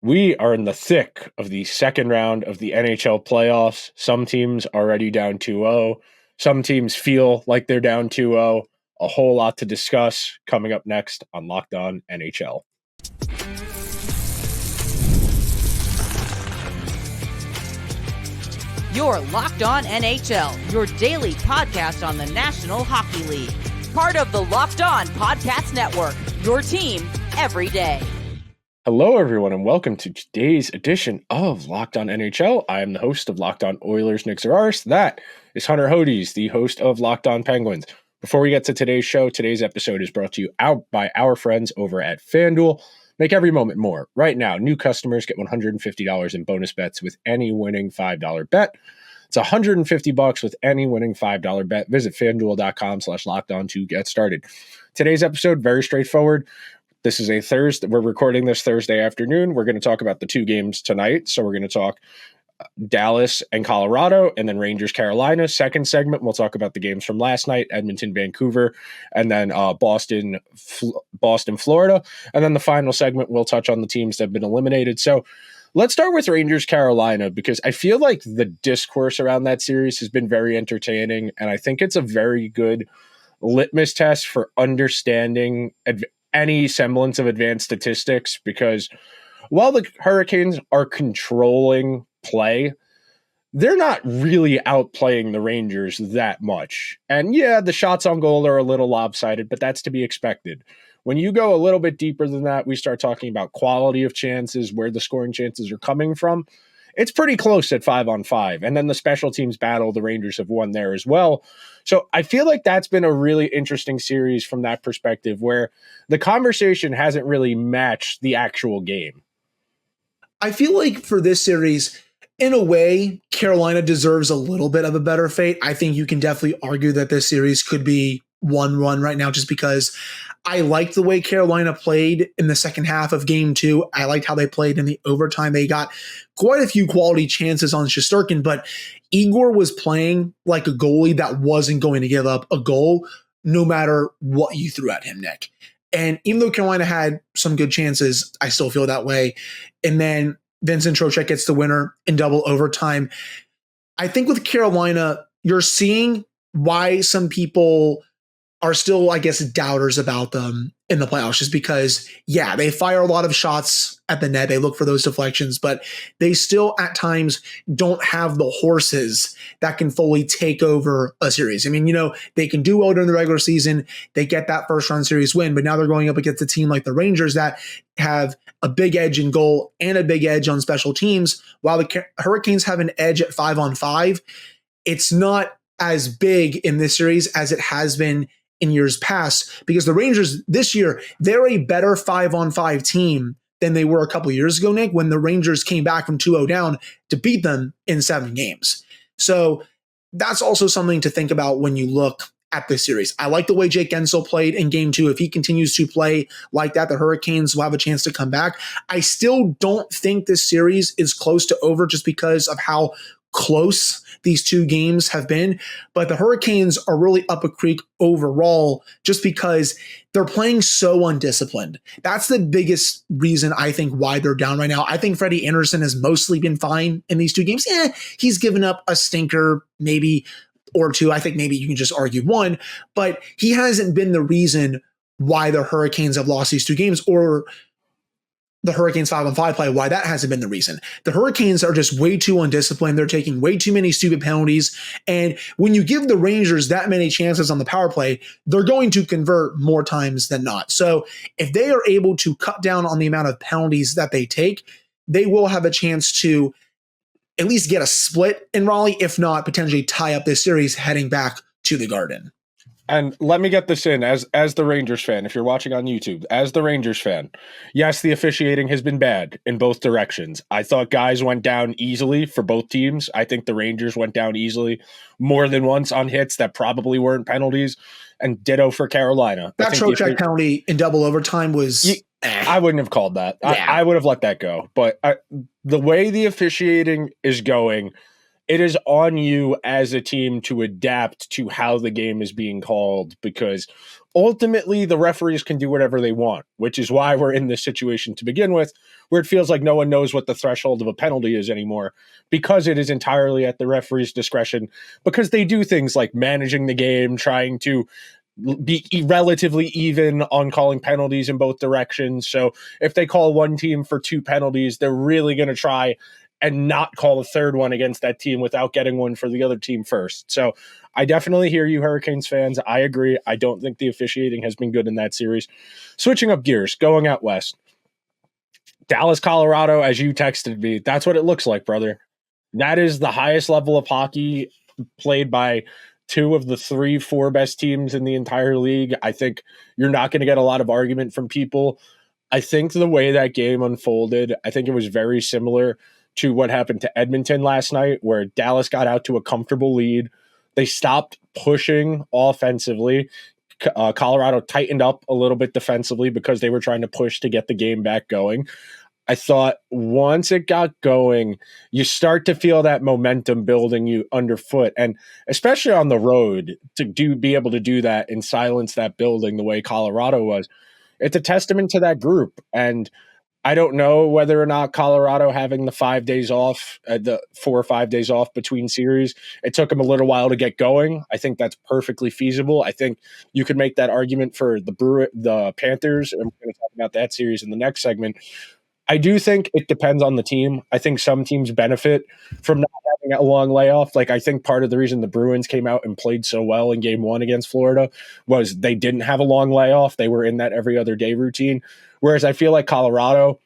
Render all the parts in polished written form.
We are in the thick of the second round of the NHL playoffs. Some teams are already down 2-0. Some teams feel like they're down 2-0. A whole lot to discuss coming up next on Locked On NHL. You're Locked On NHL, your daily podcast on the National Hockey League. Part of the Locked On Podcast Network, your team every day. Hello, everyone, and welcome to today's edition of Locked On NHL. I am the host of Locked On Oilers, Nick Zararis. That is Hunter Hodes, the host of Locked On Penguins. Before we get to today's show, today's episode is brought to you out by our friends over at FanDuel. Make every moment more. Right now, new customers get $150 in bonus bets with any winning $5 bet. It's $150 with any winning $5 bet. Visit FanDuel.com/lockedon to get started. Today's episode, very straightforward. This is a Thursday. We're recording this Thursday afternoon. We're going to talk about the two games tonight. So we're going to talk Dallas and Colorado, and then Rangers, Carolina. Second segment, we'll talk about the games from last night, Edmonton, Vancouver, and then Boston, Florida. And then the final segment, we'll touch on the teams that have been eliminated. So let's start with Rangers, Carolina, because I feel like the discourse around that series has been very entertaining, and I think it's a very good litmus test for understanding any semblance of advanced statistics, because while the Hurricanes are controlling play, they're not really outplaying the Rangers that much. And yeah, the shots on goal are a little lopsided, but that's to be expected. When you go a little bit deeper than that, we start talking about quality of chances, where the scoring chances are coming from. It's pretty close at 5-on-5. And then the special teams battle, the Rangers have won there as well. So I feel like that's been a really interesting series from that perspective, where the conversation hasn't really matched the actual game. I feel like for this series, in a way, Carolina deserves a little bit of a better fate. I think you can definitely argue that this series could be 1-1 right now, just because I liked the way Carolina played in the second half of game 2. I liked how they played in the overtime. They got quite a few quality chances on Shesterkin, but Igor was playing like a goalie that wasn't going to give up a goal no matter what you threw at him, Nick. And even though Carolina had some good chances, I still feel that way. And then Vincent Trocheck gets the winner in double overtime. I think with Carolina, you're seeing why some people are still, I guess, doubters about them in the playoffs, just because, yeah, they fire a lot of shots at the net. They look for those deflections, but they still at times don't have the horses that can fully take over a series. I mean, they can do well during the regular season. They get that first round series win, but now they're going up against a team like the Rangers that have a big edge in goal and a big edge on special teams. While the Hurricanes have an edge at 5-on-5, it's not as big in this series as it has been in years past, because the Rangers this year, they're a better 5-on-5 team than they were a couple years ago, Nick, when the Rangers came back from 2-0 down to beat them in 7 games. So that's also something to think about when you look at this series. I like the way Jake Guentzel played in game 2. If he continues to play like that, the Hurricanes will have a chance to come back. I still don't think this series is close to over, just because of how close these two games have been, but the Hurricanes are really up a creek overall, just because they're playing so undisciplined. That's the biggest reason I think why they're down right now. I think Freddie Anderson has mostly been fine in these two games. He's given up a stinker, maybe, or two. I think maybe you can just argue one, but he hasn't been the reason why the Hurricanes have lost these two games, or the Hurricanes 5-on-5 play, why that hasn't been the reason. The Hurricanes are just way too undisciplined. They're taking way too many stupid penalties. And when you give the Rangers that many chances on the power play, they're going to convert more times than not. So if they are able to cut down on the amount of penalties that they take, they will have a chance to at least get a split in Raleigh, if not potentially tie up this series heading back to the Garden. And let me get this in as the Rangers fan, if you're watching on YouTube, as the Rangers fan, yes, the officiating has been bad in both directions. I thought guys went down easily for both teams. I think the Rangers went down easily more than once on hits that probably weren't penalties, and ditto for Carolina. That Trocheck penalty in double overtime was... I wouldn't have called that. Yeah. I would have let that go. But the way the officiating is going, it is on you as a team to adapt to how the game is being called, because ultimately the referees can do whatever they want, which is why we're in this situation to begin with, where it feels like no one knows what the threshold of a penalty is anymore, because it is entirely at the referee's discretion, because they do things like managing the game, trying to be relatively even on calling penalties in both directions. So if they call one team for 2 penalties, they're really going to try and not call a third one against that team without getting one for the other team first. So I definitely hear you, Hurricanes fans. I agree. I don't think the officiating has been good in that series. Switching up gears, going out west. Dallas, Colorado, as you texted me, that's what it looks like, brother. That is the highest level of hockey played by 2 of the 3-4 best teams in the entire league. I think you're not going to get a lot of argument from people. I think the way that game unfolded, I think it was very similar to what happened to Edmonton last night, where Dallas got out to a comfortable lead. They stopped pushing offensively. Colorado tightened up a little bit defensively because they were trying to push to get the game back going. I thought once it got going, you start to feel that momentum building you underfoot. And especially on the road, to be able to do that and silence that building the way Colorado was, it's a testament to that group. And I don't know whether or not Colorado having the 5 days off, the 4 or 5 days off between series, it took them a little while to get going. I think that's perfectly feasible. I think you could make that argument for the Panthers, and we're going to talk about that series in the next segment. I do think it depends on the team. I think some teams benefit from not having a long layoff. Like, I think part of the reason the Bruins came out and played so well in game 1 against Florida was they didn't have a long layoff. They were in that every other day routine. Whereas I feel like Colorado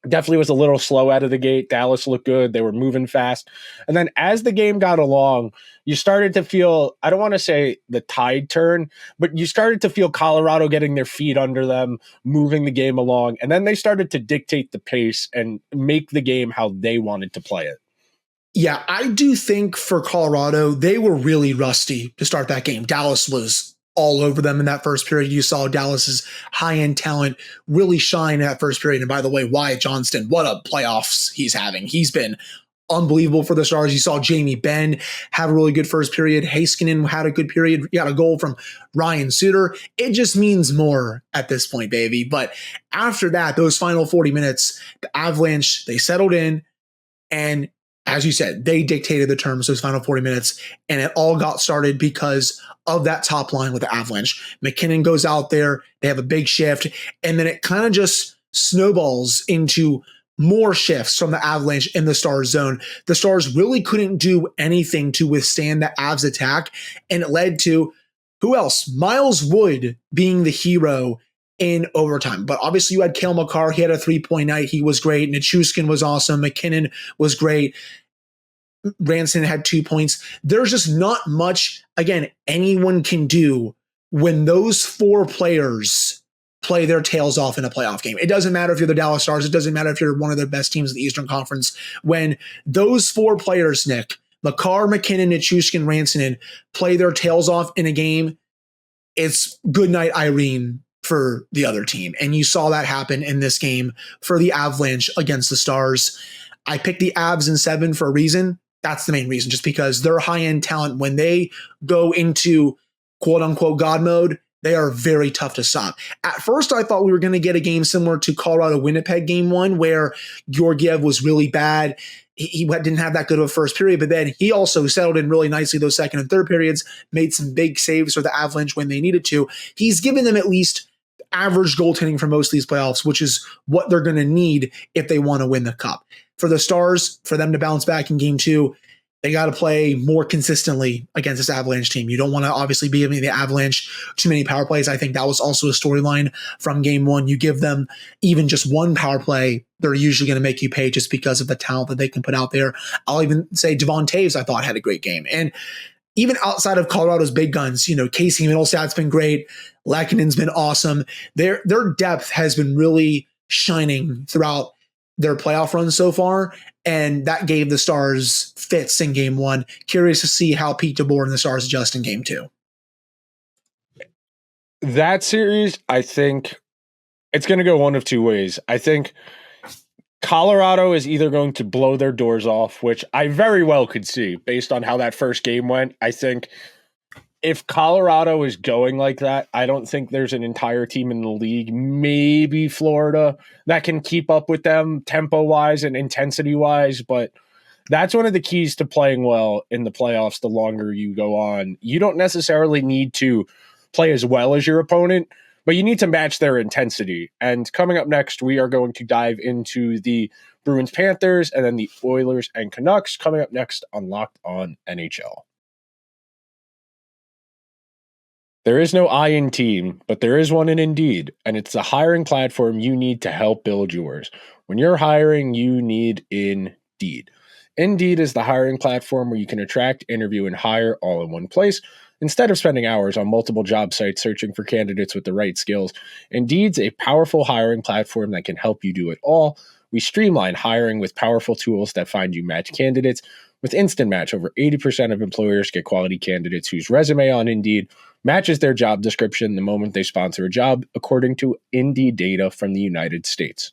definitely was a little slow out of the gate. Dallas looked good. They were moving fast. And then as the game got along, you started to feel, I don't want to say the tide turn, but you started to feel Colorado getting their feet under them, moving the game along. And then they started to dictate the pace and make the game how they wanted to play it. Yeah, I do think for Colorado, they were really rusty to start that game. Dallas was all over them in that first period. You saw Dallas's high-end talent really shine in that first period. And by the way, Wyatt Johnston, what a playoffs he's having. He's been unbelievable for the Stars. You saw Jamie Benn have a really good first period. Heiskanen had a good period. You got a goal from Ryan Suter. It just means more at this point, baby. But after that, those final 40 minutes, the Avalanche, they settled in, and as you said, they dictated the terms those final 40 minutes, and it all got started because of that top line with the Avalanche. McKinnon goes out there, they have a big shift, and then it kind of just snowballs into more shifts from the Avalanche in the Stars zone. The Stars really couldn't do anything to withstand the Avs attack, and it led to, who else? Miles Wood being the hero in overtime. But obviously you had Cale Makar. He had a 3-point night. He was great. Nichushkin was awesome. McKinnon was great. Ranson had 2 points. There's just not much, again, anyone can do when those 4 players play their tails off in a playoff game. It doesn't matter if you're the Dallas Stars. It doesn't matter if you're one of the best teams in the Eastern Conference. When those 4 players, Nick, Makar, McKinnon, Nichushkin, Ransonen, play their tails off in a game, it's good night, Irene, for the other team. And you saw that happen in this game for the Avalanche against the Stars. I picked the Avs in 7 for a reason. That's the main reason, just because they're high-end talent. When they go into quote-unquote God mode, they are very tough to stop. At first, I thought we were going to get a game similar to Colorado-Winnipeg game 1, where Georgiev was really bad. He didn't have that good of a first period, but then he also settled in really nicely those second and third periods, made some big saves for the Avalanche when they needed to. He's given them at least average goaltending for most of these playoffs, which is what they're going to need if they want to win the cup. For the Stars, for them to bounce back in game 2, they got to play more consistently against this Avalanche team. You don't want to obviously be giving the Avalanche too many power plays. I think that was also a storyline from game 1. You give them even just one power play, they're usually going to make you pay just because of the talent that they can put out there. I'll even say Devon Toews, I thought, had a great game. And even outside of Colorado's big guns, Casey Mittelstadt's been great. Lakinen's been awesome. Their depth has been really shining throughout their playoff run so far, and that gave the Stars fits in game 1. Curious to see how Pete DeBoer and the Stars adjust in game 2. That series, I think it's going to go one of 2 ways. I think Colorado is either going to blow their doors off, which I very well could see based on how that first game went. I think if Colorado is going like that, I don't think there's an entire team in the league, maybe Florida, that can keep up with them tempo-wise and intensity-wise, but that's one of the keys to playing well in the playoffs the longer you go on. You don't necessarily need to play as well as your opponent, but you need to match their intensity. And coming up next, we are going to dive into the Bruins Panthers and then the Oilers and Canucks coming up next on Locked On NHL. There is no I in team, but there is one in Indeed, and it's the hiring platform you need to help build yours. When you're hiring, you need Indeed. Indeed is the hiring platform where you can attract, interview, and hire all in one place. Instead of spending hours on multiple job sites searching for candidates with the right skills, Indeed's a powerful hiring platform that can help you do it all. We streamline hiring with powerful tools that find you match candidates. With Instant Match, over 80% of employers get quality candidates whose resume on Indeed matches their job description the moment they sponsor a job, according to Indeed data from the United States.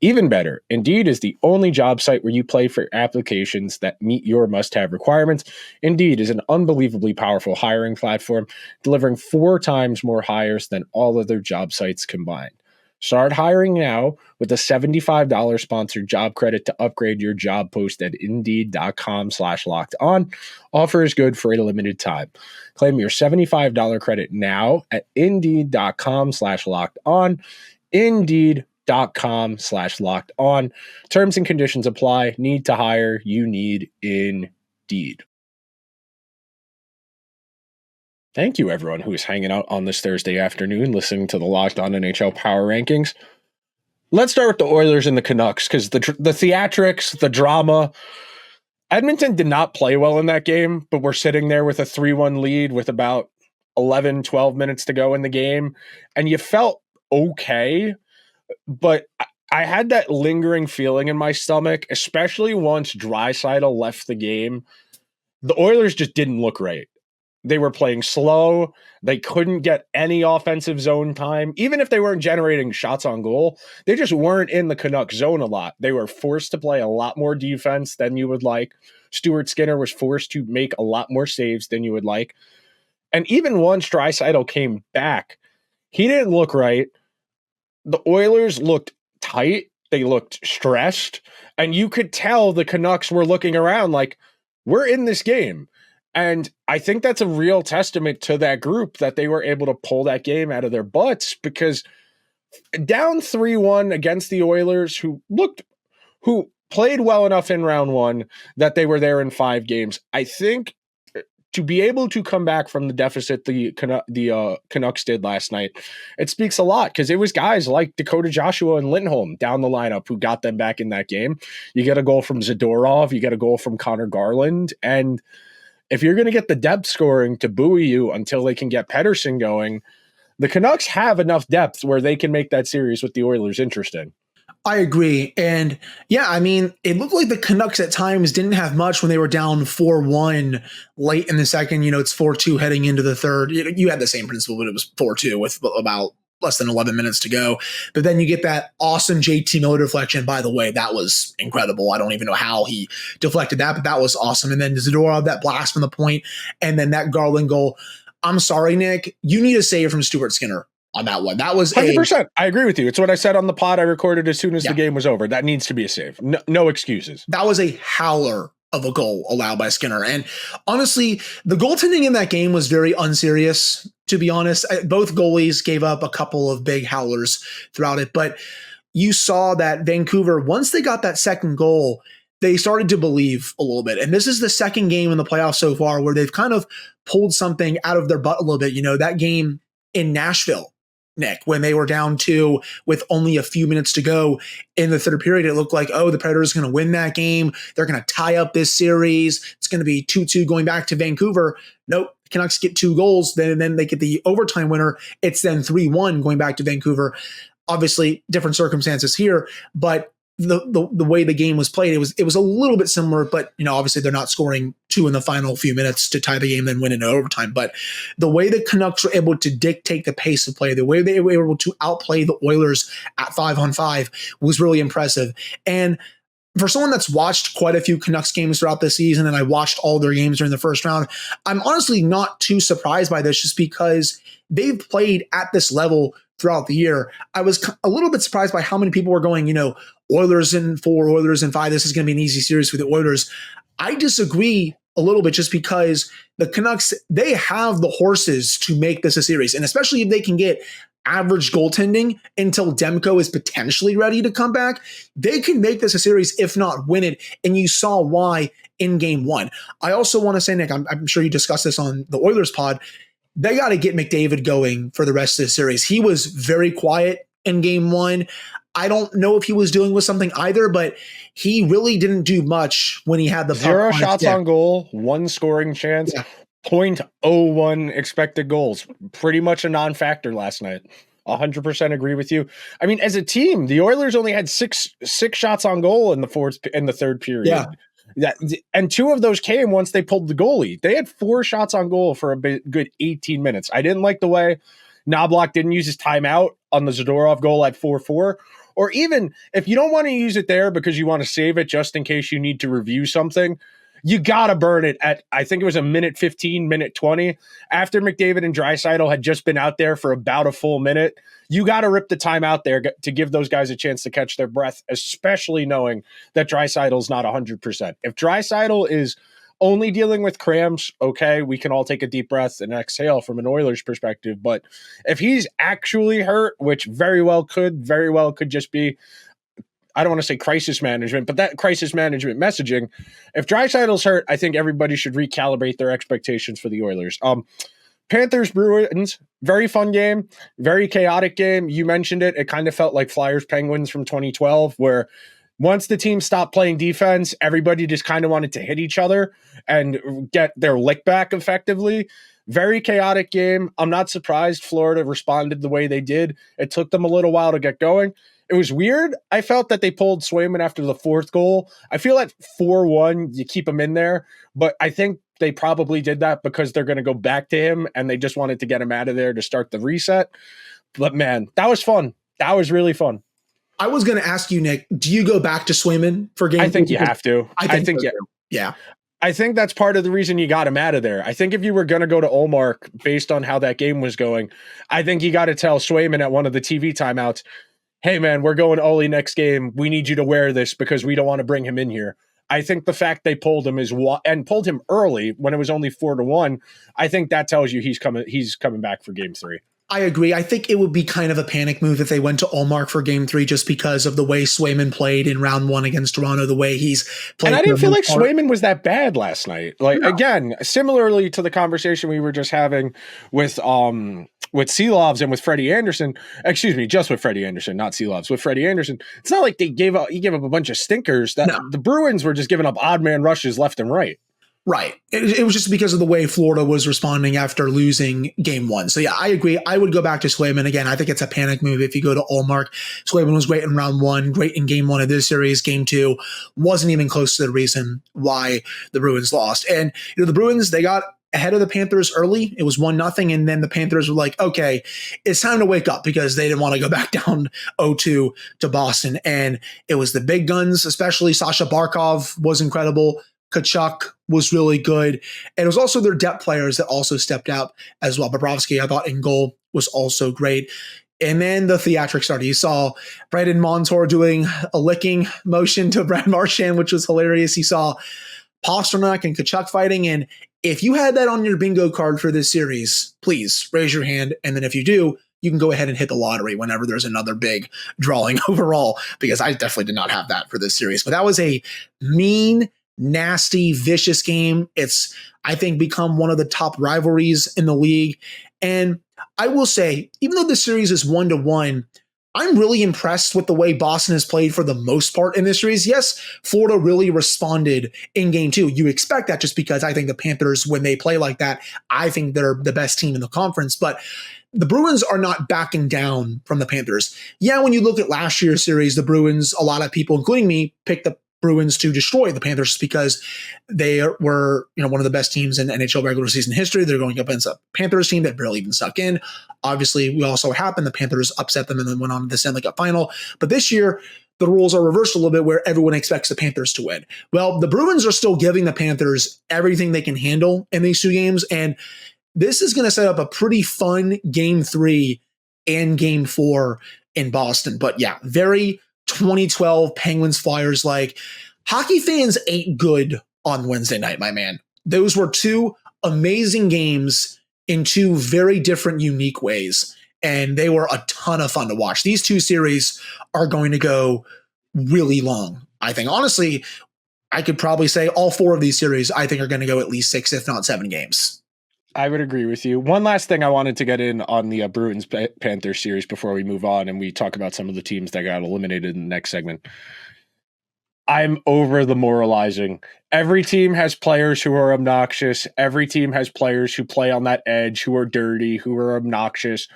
Even better, Indeed is the only job site where you play for applications that meet your must-have requirements. Indeed is an unbelievably powerful hiring platform, delivering 4 times more hires than all other job sites combined. Start hiring now with a $75 sponsored job credit to upgrade your job post at Indeed.com/locked-on. Offer is good for a limited time. Claim your $75 credit now at Indeed.com/locked-on. Indeed.com/locked-on. Terms and conditions apply. Need to hire. You need Indeed. Thank you, everyone who is hanging out on this Thursday afternoon listening to the Locked On NHL Power Rankings. Let's start with the Oilers and the Canucks because the theatrics, the drama. Edmonton did not play well in that game, but we're sitting there with a 3-1 lead with about 11, 12 minutes to go in the game, and you felt okay, but I had that lingering feeling in my stomach, especially once Draisaitl left the game. The Oilers just didn't look right. They were playing slow. They couldn't get any offensive zone time. Even if they weren't generating shots on goal, they just weren't in the Canucks zone a lot. They were forced to play a lot more defense than you would like. Stuart Skinner was forced to make a lot more saves than you would like. And even once Draisaitl came back, he didn't look right. The Oilers looked tight. They looked stressed. And you could tell the Canucks were looking around like, we're in this game. And I think that's a real testament to that group that they were able to pull that game out of their butts, because down 3-1 against the Oilers, who played well enough in round one that they were there in 5 games. I think to be able to come back from the deficit the Canucks did last night, it speaks a lot, because it was guys like Dakota Joshua and Lindholm down the lineup who got them back in that game. You get a goal from Zadorov, you get a goal from Connor Garland, and if you're going to get the depth scoring to buoy you until they can get Pettersson going, the Canucks have enough depth where they can make that series with the Oilers interesting. I agree. And yeah, I mean, it looked like the Canucks at times didn't have much when they were down 4-1 late in the second. It's 4-2 heading into the third. You had the same principle, but it was 4-2 with about less than 11 minutes to go. But then you get that awesome JT Miller deflection. By the way, that was incredible. I don't even know how he deflected that, but that was awesome. And then Zadorov, that blast from the point, and then that Garland goal. I'm sorry, Nick, you need a save from Stuart Skinner on that one. That was 100%. I agree with you. It's what I said on the pod I recorded as soon as the game was over. That needs to be a save. No excuses. That was a howler of a goal allowed by Skinner. And honestly, the goaltending in that game was very unserious, to be honest. Both goalies gave up a couple of big howlers throughout it, but you saw that Vancouver, once they got that second goal, they started to believe a little bit. And this is the second game in the playoffs so far where they've kind of pulled something out of their butt a little bit. That game in Nashville, Nick, when they were down 2 with only a few minutes to go in the third period, it looked like, the Predators are going to win that game. They're going to tie up this series. It's going to be 2-2 going back to Vancouver. Nope. Canucks get 2 goals. Then they get the overtime winner. It's then 3-1 going back to Vancouver. Obviously, different circumstances here, but the way the game was played, it was a little bit similar, but obviously they're not scoring 2 in the final few minutes to tie the game, then win in overtime. But the way the Canucks were able to dictate the pace of play, the way they were able to outplay the Oilers at 5-on-5 was really impressive. And for someone that's watched quite a few Canucks games throughout the season, and I watched all their games during the first round, I'm honestly not too surprised by this, just because they've played at this level throughout the year. I was a little bit surprised by how many people were going, Oilers in 4, Oilers in 5. This is going to be an easy series for the Oilers. I disagree a little bit, just because the Canucks, they have the horses to make this a series. And especially if they can get average goaltending until Demko is potentially ready to come back, they can make this a series, if not win it. And you saw why in game 1. I also want to say, Nick, I'm sure you discussed this on the Oilers pod, they got to get McDavid going for the rest of the series. He was very quiet in game 1. I don't know if he was dealing with something either, but he really didn't do much when he had the 0 shots on goal, 1 scoring chance, 0.01 expected goals. Pretty much a non-factor last night. 100% agree with you. I mean, as a team, the Oilers only had six shots on goal in the third period. Yeah. And 2 of those came once they pulled the goalie. They had 4 shots on goal for a good 18 minutes. I didn't like the way Knobloch didn't use his timeout on the Zadorov goal at 4-4. Or even if you don't want to use it there because you want to save it just in case you need to review something, you got to burn it at, I think it was a minute 15, minute 20. After McDavid and Draisaitl had just been out there for about a full minute, you got to rip the time out there to give those guys a chance to catch their breath, especially knowing that Draisaitl's not 100%. If Draisaitl is only dealing with cramps, okay, we can all take a deep breath and exhale from an Oilers perspective. But if he's actually hurt, which very well could just be, I don't want to say crisis management, but that crisis management messaging. If Draisaitl's hurt, I think everybody should recalibrate their expectations for the Oilers. Panthers Bruins, very fun game, very chaotic game. You mentioned it. It kind of felt like Flyers Penguins from 2012, where once the team stopped playing defense, everybody just kind of wanted to hit each other and get their lick back effectively. Very chaotic game. I'm not surprised Florida responded the way they did. It took them a little while to get going. It was weird. I felt that they pulled Swayman after the 4th goal. I feel at 4-1, you keep him in there, but I think they probably did that because they're going to go back to him and they just wanted to get him out of there to start the reset. But man, that was fun. That was really fun. I was going to ask you, Nick, do you go back to Swayman for game 2? I think you have to. I think so. Yeah. I think that's part of the reason you got him out of there. I think if you were going to go to Ullmark based on how that game was going, I think you got to tell Swayman at one of the TV timeouts, hey man, we're going Ole next game. We need you to wear this because we don't want to bring him in here. I think the fact they pulled him and pulled him early when it was only 4-1, I think that tells you he's coming back for game 3. I agree. I think it would be kind of a panic move if they went to Ullmark for game 3 just because of the way Swayman played in round 1 against Toronto, the way he's played. And I didn't feel like Swayman was that bad last night. Again, similarly to the conversation we were just having with Seelovs and with Freddie Anderson, just with Freddie Anderson, not Seelovs, with Freddie Anderson. It's not like he gave up a bunch of stinkers. The Bruins were just giving up odd man rushes left and right. Right. It was just because of the way Florida was responding after losing game 1. So yeah, I agree. I would go back to Swayman. Again, I think it's a panic move if you go to Ullmark. Swayman was great in round 1, great in game 1 of this series. Game 2 wasn't even close to the reason why the Bruins lost. And the Bruins, they got ahead of the Panthers early. It was 1-0. And then the Panthers were like, okay, it's time to wake up because they didn't want to go back down 0-2 to Boston. And it was the big guns, especially Sasha Barkov was incredible. Tkachuk was really good. And it was also their depth players that also stepped out as well. Bobrovsky, I thought, in goal was also great. And then the theatrics started. You saw Brandon Montour doing a licking motion to Brad Marchand, which was hilarious. You saw Pasternak and Tkachuk fighting. And if you had that on your bingo card for this series, please raise your hand. And then if you do, you can go ahead and hit the lottery whenever there's another big drawing overall, because I definitely did not have that for this series. But that was a mean, nasty, vicious game. It's, I think, become one of the top rivalries in the league. And I will say, even though the series is 1-1, I'm really impressed with the way Boston has played for the most part in this series. Yes, Florida really responded in game 2. You expect that just because I think the Panthers, when they play like that, I think they're the best team in the conference. But the Bruins are not backing down from the Panthers. Yeah, when you look at last year's series, the Bruins, a lot of people, including me, picked the Bruins to destroy the Panthers because they were, one of the best teams in NHL regular season history. They're going up against a Panthers team that barely even stuck in. Obviously, we also happened. The Panthers upset them and then went on to the Stanley Cup final. But this year, the rules are reversed a little bit where everyone expects the Panthers to win. Well, the Bruins are still giving the Panthers everything they can handle in these 2 games. And this is going to set up a pretty fun game 3 and game 4 in Boston. But yeah, very 2012 Penguins Flyers like. Hockey fans ate good on Wednesday night, my man. Those were 2 amazing games in 2 very different, unique ways. And they were a ton of fun to watch. These 2 series are going to go really long, I think. Honestly, I could probably say all 4 of these series, I think, are going to go at least 6, if not 7 games. I would agree with you. One last thing I wanted to get in on the Bruins Panthers series before we move on and we talk about some of the teams that got eliminated in the next segment. I'm over the moralizing. Every team has players who are obnoxious. Every team has players who play on that edge, who are dirty, who are obnoxious.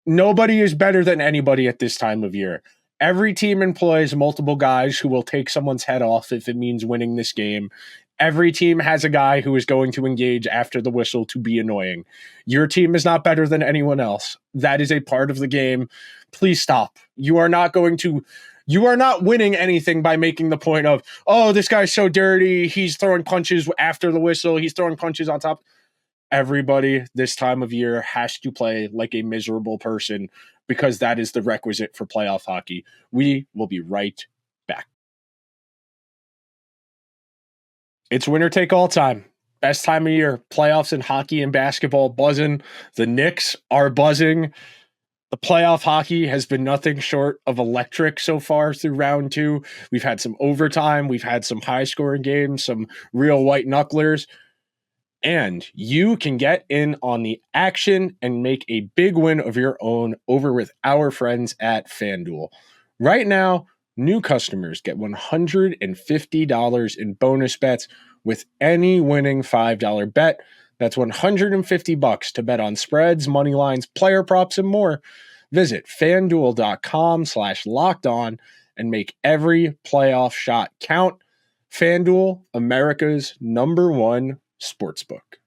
Nobody is better than anybody at this time of year. Every team employs multiple guys who will take someone's head off if it means winning this game. Every team has a guy who is going to engage after the whistle to be annoying. Your team is not better than anyone else. That is a part of the game. Please stop. You are not winning anything by making the point of, oh, this guy's so dirty. He's throwing punches after the whistle. He's throwing punches on top. Everybody this time of year has to play like a miserable person because that is the requisite for playoff hockey. We will be right back. It's winner take all time. Best time of year. Playoffs in hockey and basketball buzzing. The Knicks are buzzing. The playoff hockey has been nothing short of electric so far through round 2. We've had some overtime. We've had some high-scoring games, some real white knucklers. And you can get in on the action and make a big win of your own over with our friends at FanDuel. Right now, new customers get $150 in bonus bets with any winning $5 bet. That's $150 to bet on spreads, money lines, player props, and more. Visit FanDuel.com/lockedon and make every playoff shot count. FanDuel, America's #1 sportsbook.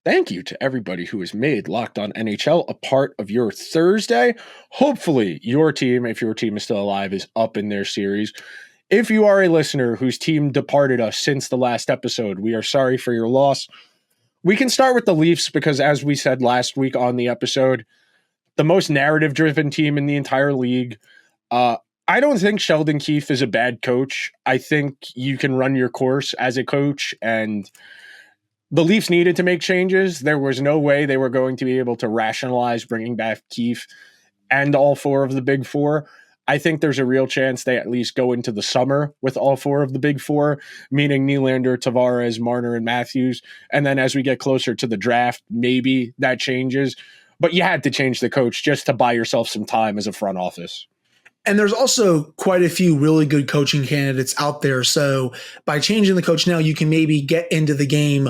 Thank you to everybody who has made Locked On NHL a part of your Thursday. Hopefully your team, if your team is still alive, is up in their series. If you are a listener whose team departed us since the last episode, we are sorry for your loss. We can start with the Leafs because, as we said last week on the episode, the most narrative-driven team in the entire league. I don't think Sheldon Keefe is a bad coach. I think you can run your course as a coach, and the Leafs needed to make changes. There was no way they were going to be able to rationalize bringing back Keefe and all 4 of the big 4. I think there's a real chance they at least go into the summer with all 4 of the big 4, meaning Nylander, Tavares, Marner, and Matthews. And then as we get closer to the draft, maybe that changes. But you had to change the coach just to buy yourself some time as a front office. And there's also quite a few really good coaching candidates out there. So by changing the coach now, you can maybe get into the game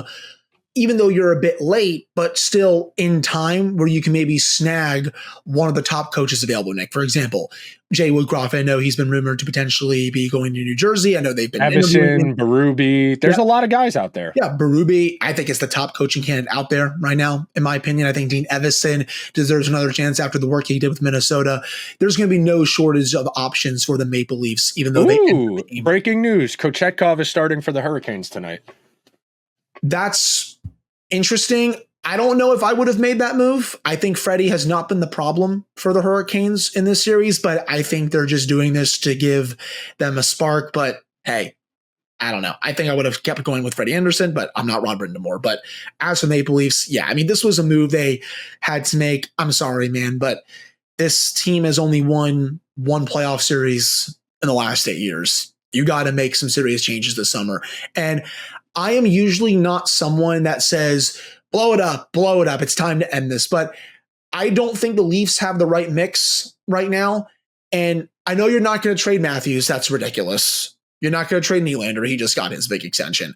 even though you're a bit late, but still in time where you can maybe snag one of the top coaches available, Nick. For example, Jay Woodcroft, I know he's been rumored to potentially be going to New Jersey. I know they've been Evison, Berube. There's a lot of guys out there. Yeah, Berube, I think is the top coaching candidate out there right now, in my opinion. I think Dean Evison deserves another chance after the work he did with Minnesota. There's going to be no shortage of options for the Maple Leafs, even though breaking news. Kochetkov is starting for the Hurricanes tonight. That's interesting. I don't know if I would have made that move. I think Freddie has not been the problem for the Hurricanes in this series, but I think they're just doing this to give them a spark. But hey, I don't know. I think I would have kept going with Freddie Anderson, but I'm not Rod Brind'Amour. But as for Maple Leafs, yeah, I mean, this was a move they had to make. I'm sorry, man, but this team has only won one playoff series in the last 8 years. You got to make some serious changes this summer. And I am usually not someone that says, blow it up, it's time to end this. But I don't think the Leafs have the right mix right now. And I know you're not going to trade Matthews. That's ridiculous. You're not going to trade Nylander. He just got his big extension.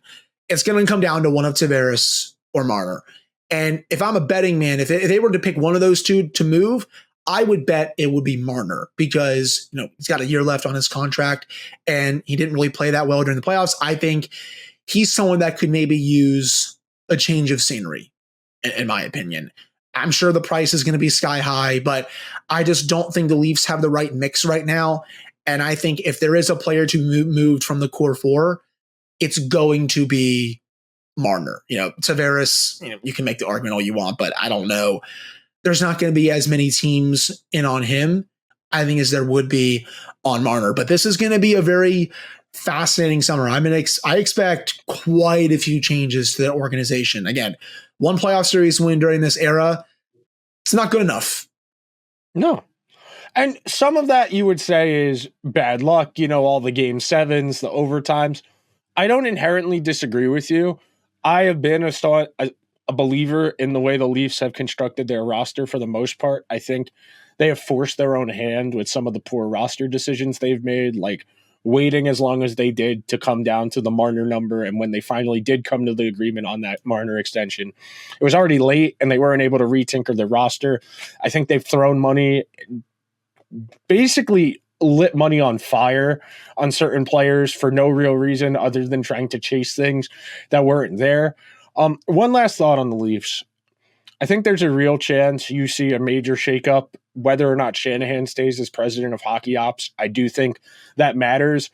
It's going to come down to one of Tavares or Marner. And if I'm a betting man, if they were to pick one of those two to move, I would bet it would be Marner because, he's got a year left on his contract and he didn't really play that well during the playoffs. I think he's someone that could maybe use a change of scenery, in my opinion. I'm sure the price is going to be sky high, but I just don't think the Leafs have the right mix right now. And I think if there is a player to move from the core four, it's going to be Marner. Tavares, you can make the argument all you want, but I don't know. There's not going to be as many teams in on him, I think, as there would be on Marner. But this is going to be a very fascinating summer. I expect quite a few changes to the organization. Again, one playoff series win during this era, it's not good enough. No. And some of that you would say is bad luck, all the game sevens, the overtimes. I don't inherently disagree with you. I have been a believer in the way the Leafs have constructed their roster for the most part. I think they have forced their own hand with some of the poor roster decisions they've made, like waiting as long as they did to come down to the Marner number. And when they finally did come to the agreement on that Marner extension, it was already late and they weren't able to retinker their roster. I think they've thrown money, basically lit money on fire on certain players for no real reason other than trying to chase things that weren't there. One last thought on the Leafs. I think there's a real chance you see a major shakeup, whether or not Shanahan stays as president of hockey ops. I do think that matters.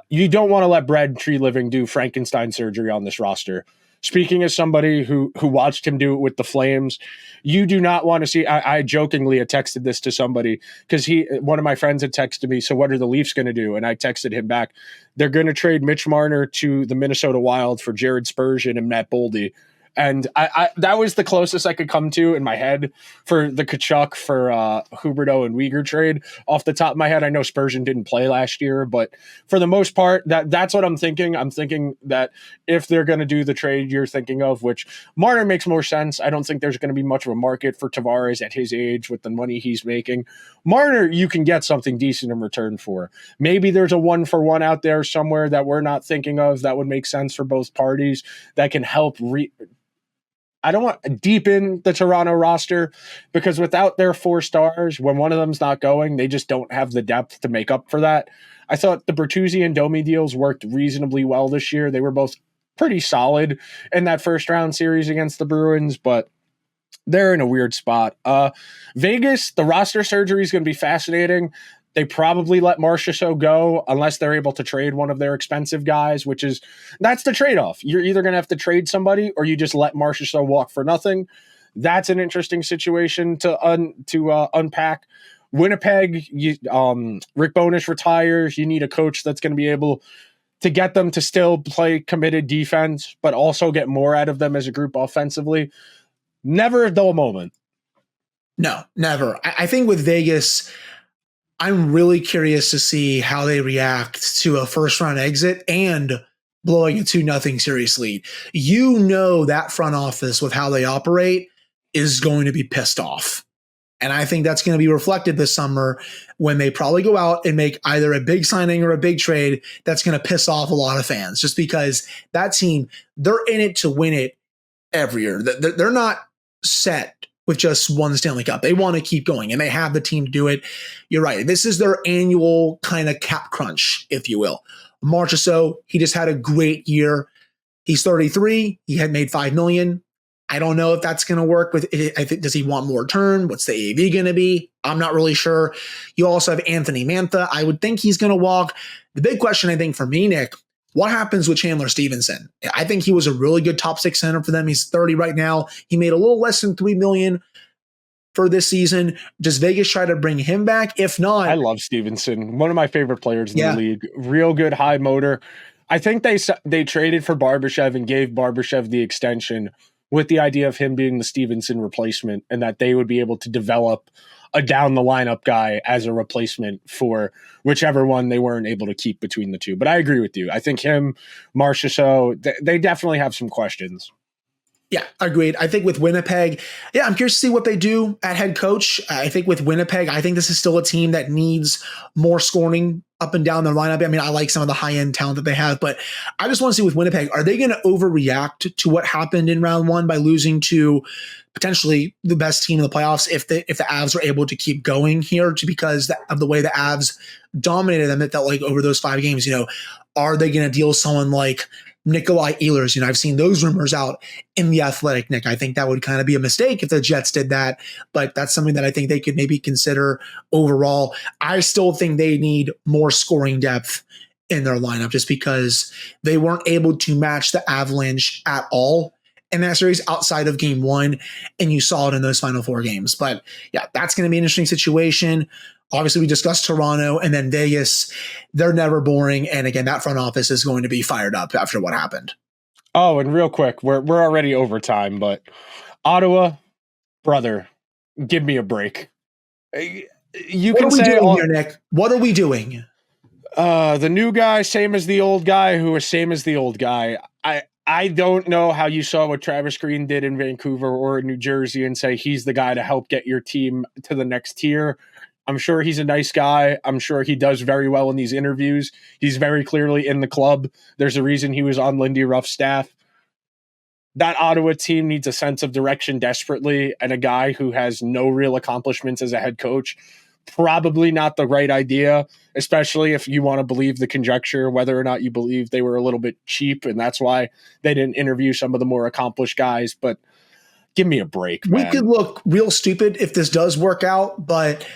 You don't want to let Brad Treliving do Frankenstein surgery on this roster. Speaking as somebody who watched him do it with the Flames, you do not want to see. I jokingly had texted this to somebody because one of my friends had texted me, so what are the Leafs going to do? And I texted him back, they're going to trade Mitch Marner to the Minnesota Wild for Jared Spurgeon and Matt Boldy. And I that was the closest I could come to in my head for the Tkachuk for Huberdeau and Weegar trade. Off the top of my head, I know Spurgeon didn't play last year, but for the most part, that's what I'm thinking. I'm thinking that if they're going to do the trade you're thinking of, which Marner makes more sense, I don't think there's going to be much of a market for Tavares at his age with the money he's making. Marner, you can get something decent in return for. Maybe there's a 1-for-1 out there somewhere that we're not thinking of that would make sense for both parties that can help I don't want to deepen the Toronto roster because without their 4 stars, when one of them's not going, they just don't have the depth to make up for that. I thought the Bertuzzi and Domi deals worked reasonably well this year. They were both pretty solid in that first round series against the Bruins, but they're in a weird spot. Vegas, the roster surgery is going to be fascinating. They probably let Marchessault go unless they're able to trade one of their expensive guys, that's the trade-off. You're either going to have to trade somebody or you just let Marchessault walk for nothing. That's an interesting situation to unpack. Winnipeg, Rick Bowness retires. You need a coach that's going to be able to get them to still play committed defense, but also get more out of them as a group offensively. Never a dull moment. No, never. I think with Vegas, I'm really curious to see how they react to a first-round exit and blowing a 2-0 series lead. That front office with how they operate is going to be pissed off. And I think that's going to be reflected this summer when they probably go out and make either a big signing or a big trade that's going to piss off a lot of fans just because that team, they're in it to win it every year. They're not set with just one Stanley Cup. They want to keep going, and they have the team to do it. You're right. This is their annual kind of cap crunch, if you will. Marchessault, he just had a great year. He's 33. He had made $5 million. I don't know if that's going to work with it. I think, does he want more turn? What's the AAV going to be? I'm not really sure. You also have Anthony Mantha. I would think he's going to walk. The big question, I think, for me, Nick, what happens with Chandler Stevenson? I think he was a really good top 6 center for them. He's 30 right now. He made a little less than $3 million for this season. Does Vegas try to bring him back? If not, I love Stevenson. One of my favorite players in the league. Real good high motor. I think they traded for Barbashev and gave Barbashev the extension with the idea of him being the Stevenson replacement and that they would be able to develop a down the lineup guy as a replacement for whichever one they weren't able to keep between the two. But I agree with you. I think him, Marchessault, they definitely have some questions. Yeah, agreed. I think with Winnipeg, I'm curious to see what they do at head coach. I think with Winnipeg, I think this is still a team that needs more scoring up and down their lineup. I mean, I like some of the high-end talent that they have, but I just want to see with Winnipeg, are they going to overreact to what happened in round one by losing to potentially the best team in the playoffs if the Avs were able to keep going here because of the way the Avs dominated them? It felt like over those 5 games, are they going to deal someone like Nikolai Ehlers? I've seen those rumors out in The Athletic, Nick. I think that would kind of be a mistake if the Jets did that, but that's something that I think they could maybe consider overall. I still think they need more scoring depth in their lineup just because they weren't able to match the Avalanche at all in that series outside of game 1, and you saw it in those final 4 games. But yeah, that's going to be an interesting situation. Obviously, we discussed Toronto and then Vegas. They're never boring. And again, that front office is going to be fired up after what happened. Oh, and real quick, we're already over time, but Ottawa, brother, give me a break. You can say, here, Nick? What are we doing? The new guy, same as the old guy, who is same as the old guy. I don't know how you saw what Travis Green did in Vancouver or in New Jersey and say he's the guy to help get your team to the next tier. I'm sure he's a nice guy. I'm sure he does very well in these interviews. He's very clearly in the club. There's a reason he was on Lindy Ruff's staff. That Ottawa team needs a sense of direction desperately, and a guy who has no real accomplishments as a head coach. Probably not the right idea, especially if you want to believe the conjecture, whether or not you believe they were a little bit cheap, and that's why they didn't interview some of the more accomplished guys. But give me a break, man. We could look real stupid if this does work out, but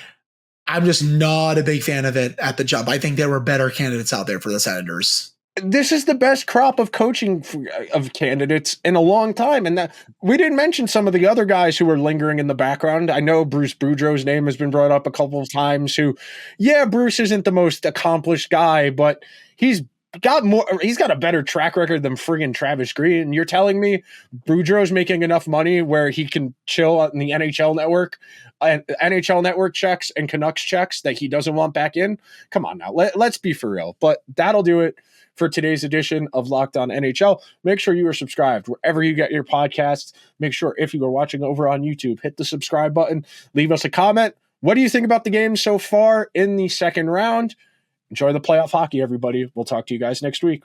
I'm just not a big fan of it at the jump. I think there were better candidates out there for the Senators. This is the best crop of coaching of candidates in a long time. And that we didn't mention some of the other guys who were lingering in the background. I know Bruce Boudreau's name has been brought up a couple of times Bruce isn't the most accomplished guy, but he's got a better track record than friggin' Travis Green. You're telling me Boudreau's making enough money where he can chill on the NHL network, NHL network checks and Canucks checks that he doesn't want back in? Come on now. Let's be for real. But that'll do it for today's edition of Locked On NHL. Make sure you are subscribed wherever you get your podcasts. Make sure if you are watching over on YouTube, hit the subscribe button, leave us a comment. What do you think about the game so far in the second round? Enjoy the playoff hockey, everybody. We'll talk to you guys next week.